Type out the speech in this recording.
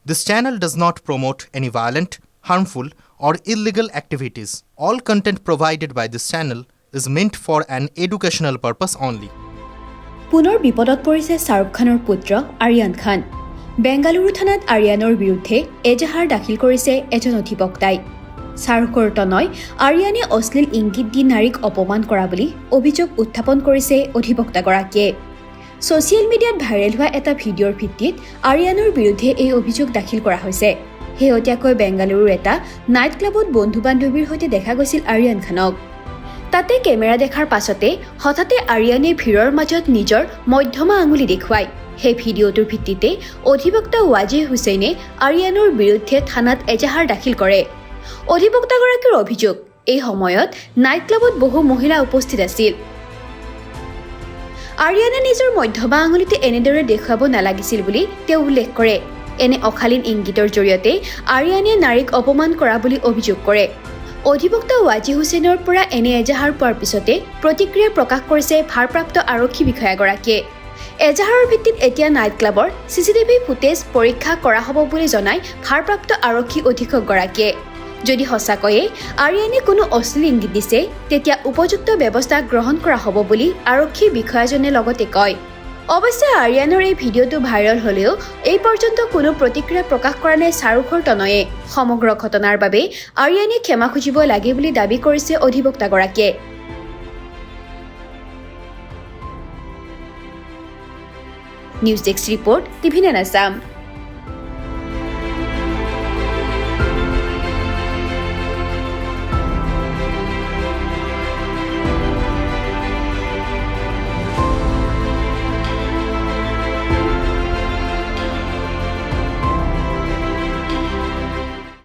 This channel does not promote any violent, harmful, or illegal activities. All content provided by this channel is meant for an educational purpose only. পুনৰ বিপদত পৰিছে শাহৰুখ খানৰ পুত্ৰ আৰিয়ান খান। বেংগালুৰু থানাত আৰিয়ানৰ বিৰুদ্ধে এজাহাৰ দাখিল কৰিছে এজন অধিবক্তাই। শাহৰুখৰ তনয় আৰিয়ানে অশ্লীল ইংগিত দি নাৰীক অপমান কৰা বুলি অভিযোগ উত্থাপন কৰিছে অধিবক্তাগৰাকীয়ে। ছ'চিয়েল মিডিয়াত ভাইৰেল হোৱা এটা ভিডিঅ'ৰ ভিত্তিত আৰিয়ানৰ বিৰুদ্ধে এই অভিযোগ দাখিল কৰা হৈছে। শেহতীয়াকৈ বেংগালুৰুৰ এটা নাইট ক্লাবত বন্ধু-বান্ধৱীৰ সৈতে দেখা গৈছিল আৰিয়ান খানক। তাতে কেমেৰা দেখাৰ পাছতে হঠাতে আৰিয়ানে ভিৰৰ মাজত নিজৰ মধ্যমা আঙুলি দেখুৱায়। সেই ভিডিঅ'টোৰ ভিত্তিতে অধিবক্তা ৱাজিহ হুছেইনে আৰিয়ানৰ বিৰুদ্ধে থানাত এজাহাৰ দাখিল কৰে। অধিবক্তাগৰাকীৰ অভিযোগ, এই সময়ত নাইট ক্লাবত বহু মহিলা উপস্থিত আছিল। আৰিয়ানে নিজৰ মধ্যমা আঙুলিতে এনেদৰে দেখুৱাব নালাগিছিল বুলি তেওঁ উল্লেখ কৰে। এনে অশালীন ইংগিতৰ জৰিয়তে আৰিয়ানে নাৰীক অপমান কৰা বুলি অভিযোগ কৰে। অধিবক্তা ৱাজিহ হুছেইনৰ পৰা এনে এজাহাৰ পোৱাৰ পিছতে প্ৰতিক্ৰিয়া প্ৰকাশ কৰিছে ভাৰপ্ৰাপ্ত আৰক্ষী বিষয়াগৰাকীয়ে। এজাহাৰৰ ভিত্তিত এতিয়া নাইট ক্লাবৰ CCTV ফুটেজ পৰীক্ষা কৰা হ'ব বুলি জনাই ভাৰপ্ৰাপ্ত আৰক্ষী অধীক্ষকগৰাকীয়ে। যদি সঁচাকৈয়ে আৰিয়ানে কোনো অশ্লীল ইংগিত দিছে তেতিয়া উপযুক্ত ব্যৱস্থা গ্ৰহণ কৰা হ'ব বুলি আৰক্ষী বিষয়াজনে লগতে কয়। অৱশ্যে আৰিয়ানৰ এই ভিডিঅ'টো ভাইৰেল হ'লেও এই পৰ্যন্ত কোনো প্ৰতিক্ৰিয়া প্ৰকাশ কৰা নাই শাহৰুখৰ তনয়ে। সমগ্ৰ ঘটনাৰ বাবে আৰিয়ানে ক্ষমা খুজিব লাগে বুলি দাবী কৰিছে অধিবক্তাগৰাকীয়ে। News desk report, TV9 Assam.